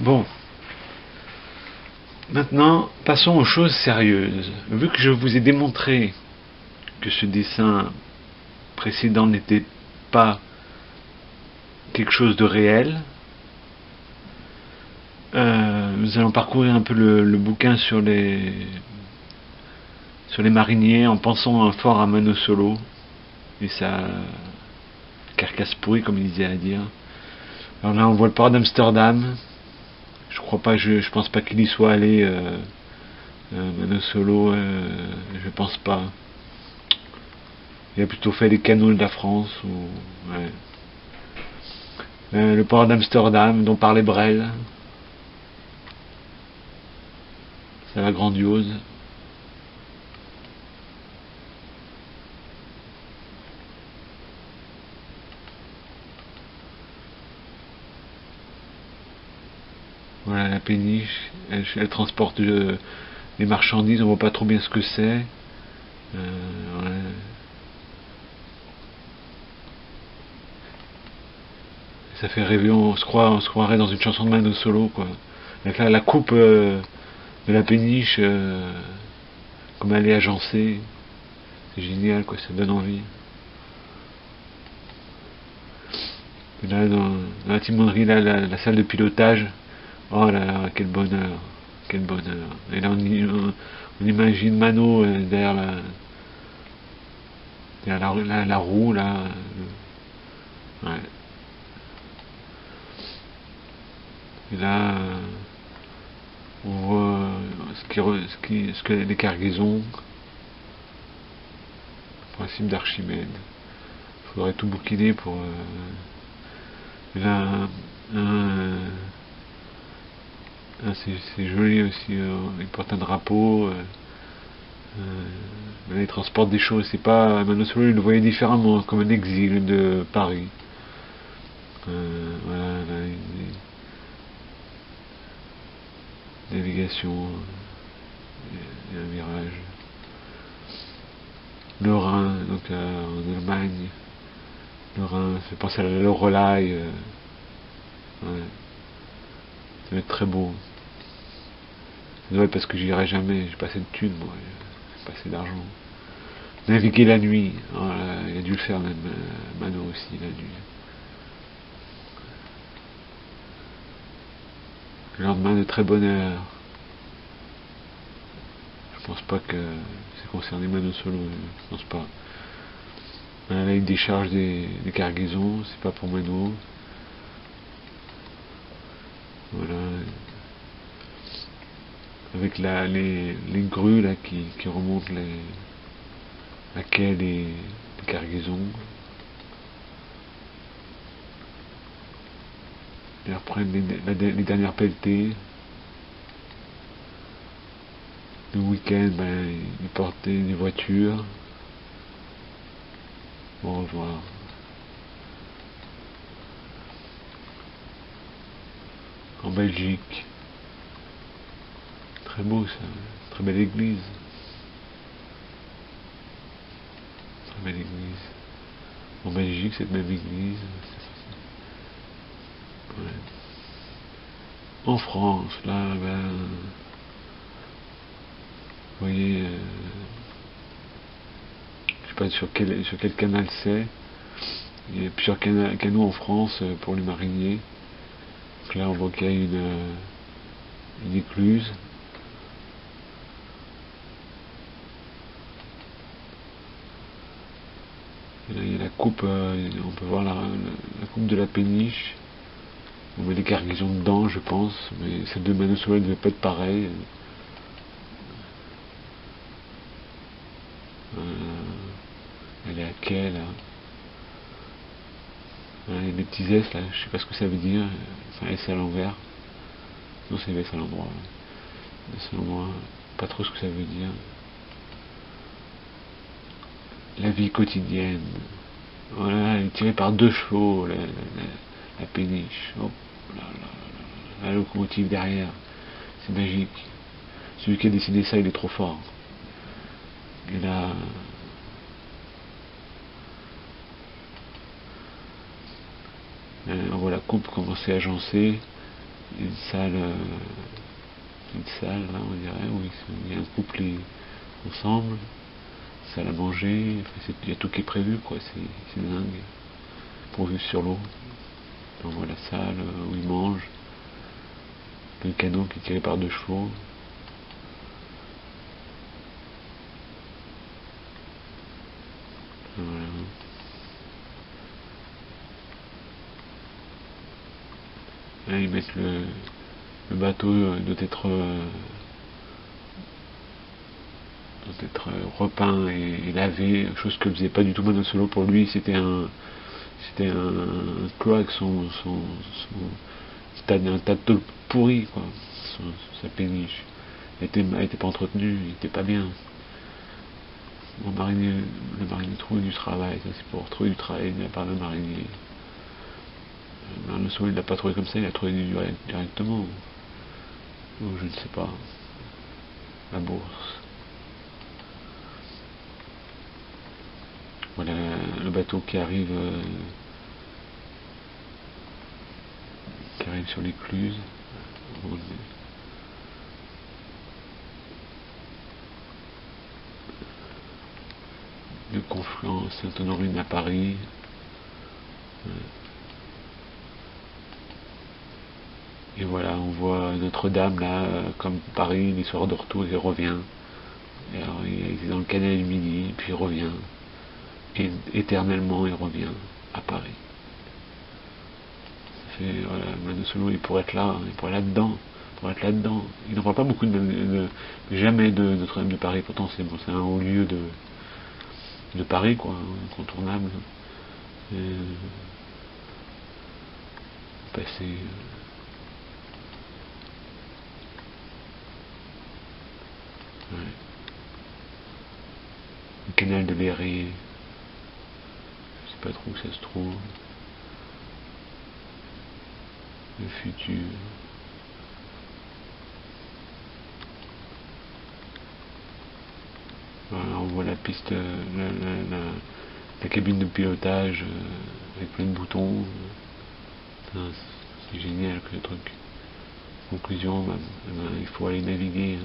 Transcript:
Bon, maintenant, passons aux choses sérieuses. Vu que je vous ai démontré que ce dessin précédent n'était pas quelque chose de réel, nous allons parcourir un peu le bouquin sur les mariniers en pensant fort à Mano Solo et sa carcasse pourrie, comme il disait à dire. Alors là, on voit le port d'Amsterdam. Je pense pas qu'il y soit allé, Mano Solo. Je pense pas. Il a plutôt fait les canaux de la France. Ouais. Le port d'Amsterdam, dont parlait Brel. Ça va grandiose. Voilà la péniche, elle transporte les marchandises, on voit pas trop bien ce que c'est. Ouais. Ça fait rêver, on se croirait dans une chanson de Mano Solo, quoi. Avec la coupe de la péniche, comme elle est agencée, c'est génial, quoi, ça donne envie. Et là, dans la timonerie, là, la salle de pilotage, oh là là, quel bonheur, quel bonheur. Et là, on imagine Mano derrière la roue, là. Ouais. Et là, on voit ce que les cargaisons, le principe d'Archimède. Il faudrait tout bouquiner pour. Là, c'est joli aussi. Il porte un drapeau. Là, il transporte des choses. C'est pas. Mano Solo, il le voyait différemment, comme un exil de Paris. Voilà, là, navigation, et un virage. Le Rhin, donc en Allemagne. Le Rhin, ça fait penser à la Loreley. Ouais. Ça va être très beau. C'est vrai parce que j'irai jamais, j'ai pas assez de thunes, moi, j'ai pas assez d'argent. Naviguer la nuit, voilà, il a dû le faire même, Mano aussi, la nuit. Le lendemain de très bonne heure. Je pense pas que c'est concerné Mano Solo, je pense pas. Là, il décharge des cargaisons, c'est pas pour Mano. Voilà. Avec les grues là qui remontent la quai des cargaisons. Ils reprennent les dernières pelletées. Le week-end, ils portaient des voitures. Au revoir. En Belgique. Très beau ça. Très belle église. Très belle église. En Belgique, cette même église. Ouais. En France, là, vous voyez, je sais pas sur quel canal c'est. Il y a plusieurs canaux en France pour les mariniers. Donc là, on voit qu'il y a une écluse. Et là, il y a la coupe, on peut voir la coupe de la péniche. On met des cargaisons dedans, je pense, mais celle de Mano Solo ne devait pas être pareille. Elle est à quai, là. Il y a des petits S, là, je sais pas ce que ça veut dire. C'est un S à l'envers. Non, c'est S à l'endroit. S à l'endroit, pas trop ce que ça veut dire. La vie quotidienne. Voilà, elle est tirée par 2 chevaux, la péniche. Oh, la locomotive derrière. C'est magique. Celui qui a dessiné ça, il est trop fort. Et là, on voit la coupe commencer à agencer. une salle, là, on dirait, où il y a un couple ensemble, salle à manger, enfin, il y a tout qui est prévu, quoi, c'est dingue, pourvu sur l'eau. On voit la salle où ils mangent, un canot qui est tiré par 2 chevaux. Voilà. Là, ils mettent le bateau doit être repeint et lavé, chose que faisait pas du tout Mano Solo. Pour lui, c'était un cloaque, c'était un tas de tôle pourri, quoi. Sa péniche était pas entretenue, il était pas bien. Le marinier trouve du travail, ça c'est pour trouver du travail de la part d'un marinier. Mano Solo, il l'a pas trouvé comme ça, il a trouvé directement. Ou je ne sais pas. La bourse. Voilà le bateau qui arrive sur l'écluse. De Conflans, Sainte-Honorine à Paris. Et voilà, on voit Notre-Dame là, comme Paris, les soirs de retour, il revient. Et alors, il est dans le canal du Midi, puis il revient. Et éternellement, il revient à Paris. Ça fait, voilà, Mano Solo, il pourrait être là, il pourrait être là-dedans. Il n'en parle pas beaucoup jamais de Notre-Dame de Paris, pourtant c'est un haut lieu de Paris, quoi, incontournable. Passer. Ouais. Le canal de l'Éré, je sais pas trop où ça se trouve. Le futur. Voilà, on voit la piste, la cabine de pilotage avec plein de boutons. C'est génial que le truc. Conclusion, il faut aller naviguer.